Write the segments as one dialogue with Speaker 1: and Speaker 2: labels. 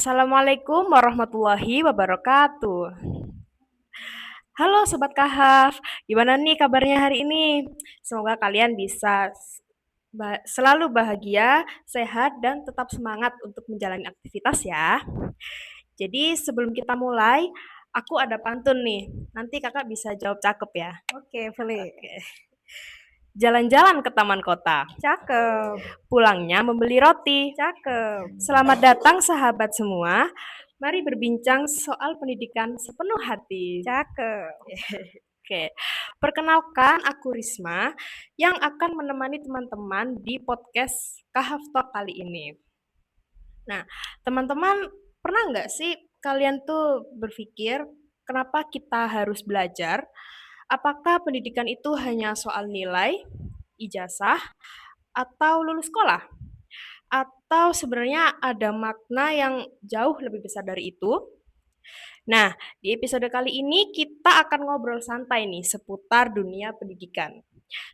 Speaker 1: Assalamualaikum warahmatullahi wabarakatuh. Halo Sobat Kahaf, gimana nih kabarnya hari ini? Semoga kalian bisa selalu bahagia, sehat, dan tetap semangat untuk menjalani aktivitas ya. Jadi sebelum kita mulai, aku ada pantun nih. Nanti kakak bisa jawab cakep ya.
Speaker 2: Oke, boleh.
Speaker 1: Oke. Jalan-jalan ke taman kota,
Speaker 2: Cakep,
Speaker 1: pulangnya membeli roti.
Speaker 2: cakep.
Speaker 1: Selamat datang sahabat semua. Mari berbincang soal pendidikan sepenuh hati.
Speaker 2: Cakep.
Speaker 1: Oke, perkenalkan aku Risma yang akan menemani teman-teman di podcast Kahaf Talk kali ini. Nah, teman-teman pernah nggak sih kalian tuh berpikir kenapa kita harus belajar? Apakah pendidikan itu hanya soal nilai, ijazah, atau lulus sekolah? Atau sebenarnya ada makna yang jauh lebih besar dari itu? Nah, di episode kali ini kita akan ngobrol santai nih seputar dunia pendidikan.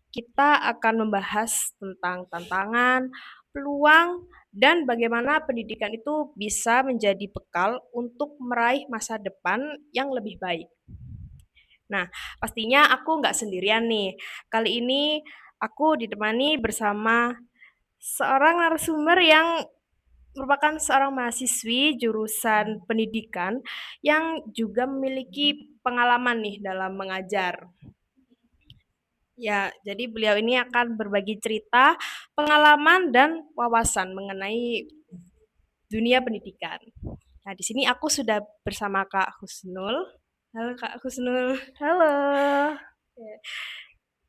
Speaker 1: Kita akan membahas tentang tantangan, peluang, dan bagaimana pendidikan itu bisa menjadi bekal untuk meraih masa depan yang lebih baik. Nah, pastinya aku nggak sendirian nih. Kali ini aku ditemani bersama seorang narasumber yang merupakan seorang mahasiswi jurusan pendidikan yang juga memiliki pengalaman nih dalam mengajar. Ya, jadi beliau ini akan berbagi cerita, pengalaman, dan wawasan mengenai dunia pendidikan. Nah, di sini aku sudah bersama Kak Husnul. Halo Kak Husnul.
Speaker 2: Halo.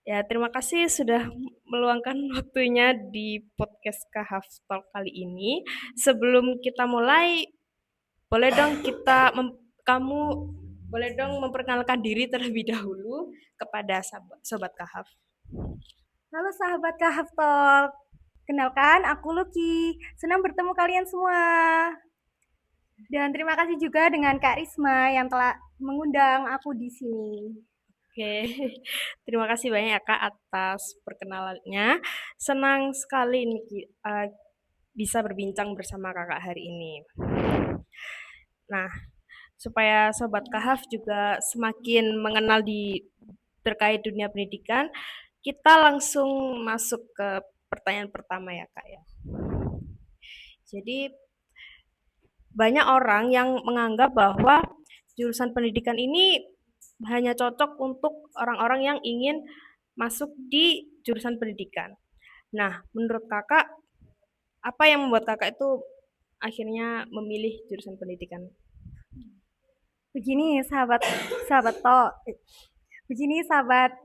Speaker 1: Ya, terima kasih sudah meluangkan waktunya di podcast Kahaf Talk kali ini. Sebelum kita mulai, boleh dong kamu boleh dong memperkenalkan diri terlebih dahulu kepada sobat Kahaf.
Speaker 2: Halo sahabat Kahaf Talk. Kenalkan, aku Lucky. Senang bertemu kalian semua. Dan terima kasih juga dengan Kak Risma yang telah mengundang aku di sini.
Speaker 1: Oke, terima kasih banyak ya Kak atas perkenalannya. Senang sekali nih bisa berbincang bersama Kakak hari ini. Nah, supaya Sobat Kahaf juga semakin mengenal terkait dunia pendidikan, kita langsung masuk ke pertanyaan pertama ya Kak ya. Jadi banyak orang yang menganggap bahwa jurusan pendidikan ini hanya cocok untuk orang-orang yang ingin masuk di jurusan pendidikan. Nah, menurut kakak, apa yang membuat kakak itu akhirnya memilih jurusan pendidikan?
Speaker 2: Begini sahabat sahabat Talk. Begini sahabat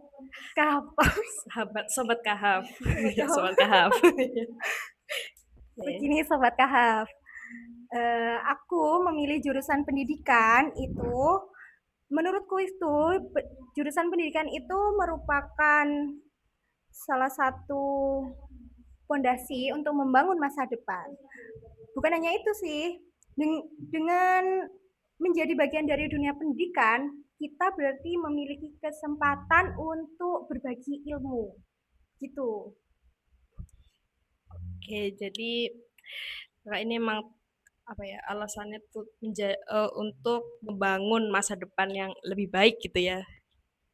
Speaker 2: Kahaf.
Speaker 1: Sahabat sobat kahaf,
Speaker 2: Sahabat Kahaf.
Speaker 1: sobat kahaf.
Speaker 2: Begini sobat Kahaf. Aku memilih jurusan pendidikan itu, menurutku itu jurusan pendidikan itu merupakan salah satu fondasi untuk membangun masa depan. Bukan hanya itu sih, dengan menjadi bagian dari dunia pendidikan, kita berarti memiliki kesempatan untuk berbagi ilmu. Gitu.
Speaker 1: Oke, jadi kakak ini emang apa ya alasannya tuh untuk membangun masa depan yang lebih baik gitu ya.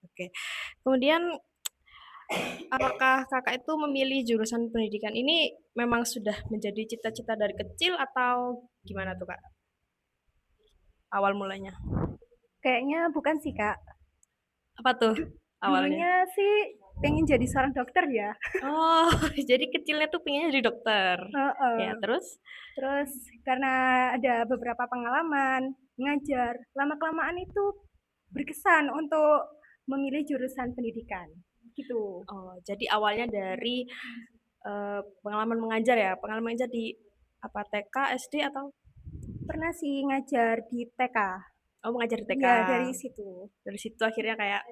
Speaker 1: Oke. Kemudian apakah kakak itu memilih jurusan pendidikan ini memang sudah menjadi cita-cita dari kecil atau gimana tuh kak? Awal mulanya.
Speaker 2: Kayaknya bukan sih, Kak.
Speaker 1: Apa tuh awalnya?
Speaker 2: Dulunya sih pengen jadi seorang dokter ya.
Speaker 1: Oh, jadi kecilnya tuh pengennya jadi dokter. Ya,
Speaker 2: Heeh.
Speaker 1: terus?
Speaker 2: Terus karena ada beberapa pengalaman ngajar, lama-kelamaan itu berkesan untuk memilih jurusan pendidikan. Gitu.
Speaker 1: Oh, jadi awalnya dari pengalaman mengajar ya? Pengalaman mengajar di apa TK, SD atau
Speaker 2: Pernah sih ngajar di TK.
Speaker 1: oh mengajar di TK?
Speaker 2: Iya, dari situ.
Speaker 1: Dari situ akhirnya kayak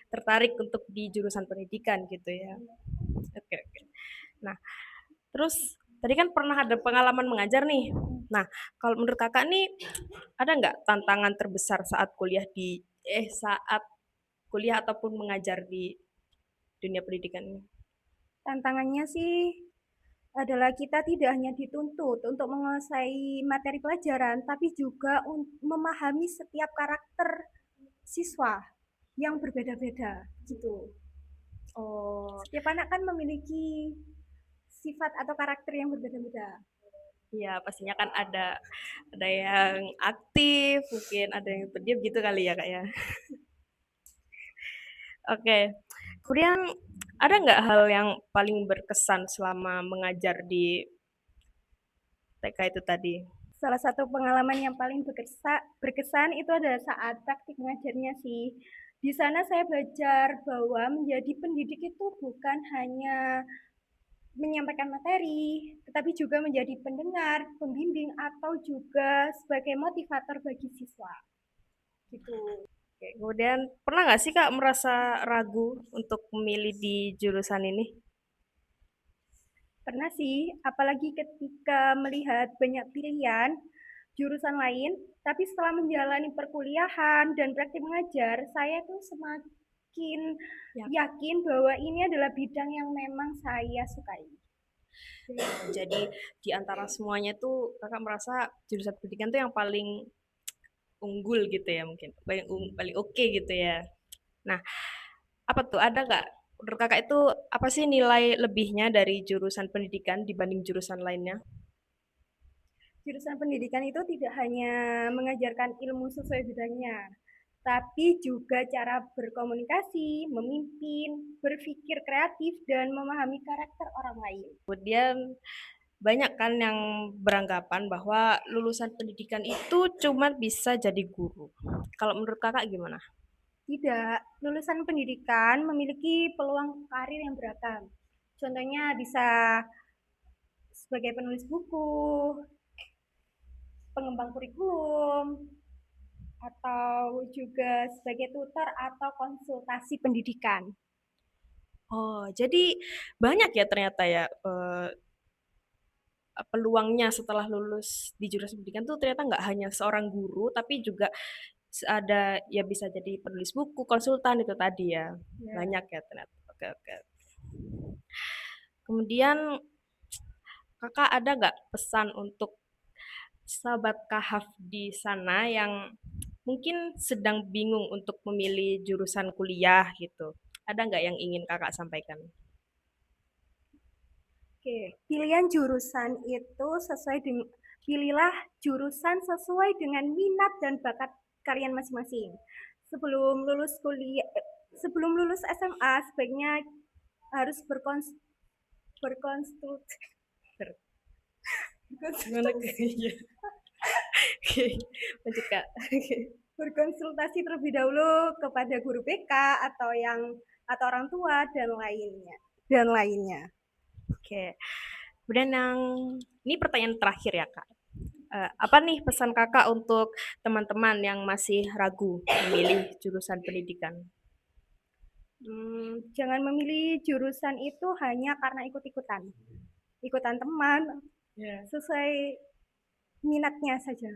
Speaker 1: tertarik untuk di jurusan pendidikan gitu ya. Oke, oke. Nah, terus tadi kan pernah ada pengalaman mengajar nih. Nah, kalau menurut kakak nih ada nggak tantangan terbesar saat kuliah ataupun mengajar di dunia pendidikan ini?
Speaker 2: Tantangannya sih adalah kita tidak hanya dituntut untuk menguasai materi pelajaran, tapi juga memahami setiap karakter siswa yang berbeda-beda gitu.
Speaker 1: Oh,
Speaker 2: Setiap anak kan memiliki sifat atau karakter yang berbeda-beda.
Speaker 1: iya pastinya kan ada yang aktif, mungkin ada yang pendiam gitu kali ya, Kak, ya. Oke. Kemudian ada nggak hal yang paling berkesan selama mengajar di TK itu tadi?
Speaker 2: Salah satu pengalaman yang paling berkesan itu adalah saat praktik mengajarnya sih. Di sana saya belajar bahwa menjadi pendidik itu bukan hanya menyampaikan materi, tetapi juga menjadi pendengar, pembimbing, atau juga sebagai motivator bagi siswa. Gitu.
Speaker 1: Oke, kemudian pernah nggak sih Kak merasa ragu untuk memilih di jurusan ini?
Speaker 2: Pernah sih, apalagi ketika melihat banyak pilihan jurusan lain, tapi setelah menjalani perkuliahan dan praktik mengajar, saya tuh semakin
Speaker 1: Ya,
Speaker 2: yakin bahwa ini adalah bidang yang memang saya sukai.
Speaker 1: jadi di antara semuanya tuh Kakak merasa jurusan pendidikan tuh yang paling unggul gitu ya mungkin, paling oke gitu ya. Nah, apa tuh ada nggak menurut Kakak itu apa sih nilai lebihnya dari jurusan pendidikan dibanding jurusan lainnya?
Speaker 2: Jurusan pendidikan itu tidak hanya mengajarkan ilmu sesuai bidangnya, tapi juga cara berkomunikasi, memimpin, berpikir kreatif, dan memahami karakter orang lain.
Speaker 1: Kemudian banyak kan yang beranggapan bahwa lulusan pendidikan itu cuma bisa jadi guru. Kalau menurut Kakak gimana?
Speaker 2: Tidak, lulusan pendidikan memiliki peluang karir yang beragam. Contohnya bisa sebagai penulis buku, pengembang kurikulum, atau juga sebagai tutor atau konsultasi pendidikan.
Speaker 1: Oh, jadi banyak ya ternyata ya peluangnya setelah lulus di jurusan pendidikan tuh ternyata nggak hanya seorang guru, tapi juga ada ya bisa jadi penulis buku, konsultan itu tadi ya.
Speaker 2: Ya.
Speaker 1: Banyak ya ternyata. Oke, oke. Kemudian kakak ada nggak pesan untuk sahabat kahaf di sana yang mungkin sedang bingung untuk memilih jurusan kuliah gitu? Ada nggak yang ingin kakak sampaikan?
Speaker 2: Oke, pilihan jurusan itu sesuai dengan pilihlah jurusan sesuai dengan minat dan bakat kalian masing-masing. Sebelum lulus kuliah, sebelum lulus SMA sebaiknya harus berkonsultasi
Speaker 1: Gimana kayaknya? Oke, lanjut kak.
Speaker 2: berkonsultasi terlebih dahulu kepada guru BK atau orang tua dan lainnya.
Speaker 1: Oke. Kemudian yang ini pertanyaan terakhir ya kak. Apa nih pesan kakak untuk teman-teman yang masih ragu memilih jurusan pendidikan?
Speaker 2: Jangan memilih jurusan itu hanya karena ikutan teman,
Speaker 1: Ya.
Speaker 2: sesuai minatnya saja.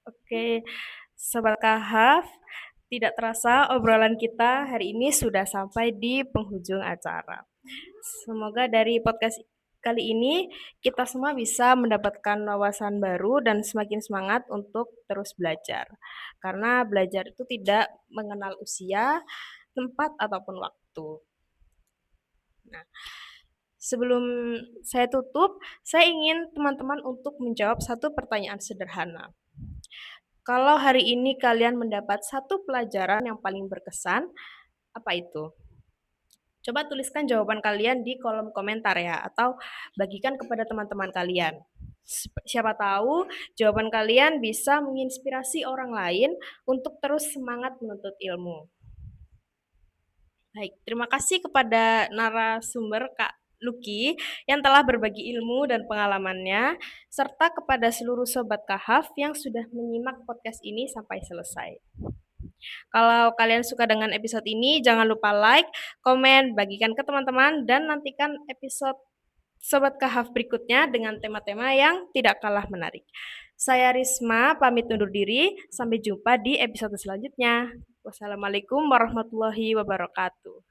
Speaker 1: Oke, Sobat Kahaf, tidak terasa obrolan kita hari ini sudah sampai di penghujung acara. Semoga dari podcast kali ini kita semua bisa mendapatkan wawasan baru dan semakin semangat untuk terus belajar. Karena belajar itu tidak mengenal usia, tempat, ataupun waktu. Nah, sebelum saya tutup, saya ingin teman-teman untuk menjawab satu pertanyaan sederhana. Kalau hari ini kalian mendapat satu pelajaran yang paling berkesan, apa itu? Coba tuliskan jawaban kalian di kolom komentar ya, atau bagikan kepada teman-teman kalian. Siapa tahu jawaban kalian bisa menginspirasi orang lain untuk terus semangat menuntut ilmu. Baik, terima kasih kepada narasumber Kak Lucky yang telah berbagi ilmu dan pengalamannya, serta kepada seluruh Sobat Kahaf yang sudah menyimak podcast ini sampai selesai. Kalau kalian suka dengan episode ini, jangan lupa like, komen, bagikan ke teman-teman, dan nantikan episode Sobat Kahaf berikutnya dengan tema-tema yang tidak kalah menarik. Saya Risma, pamit undur diri. Sampai jumpa di episode selanjutnya. Wassalamualaikum warahmatullahi wabarakatuh.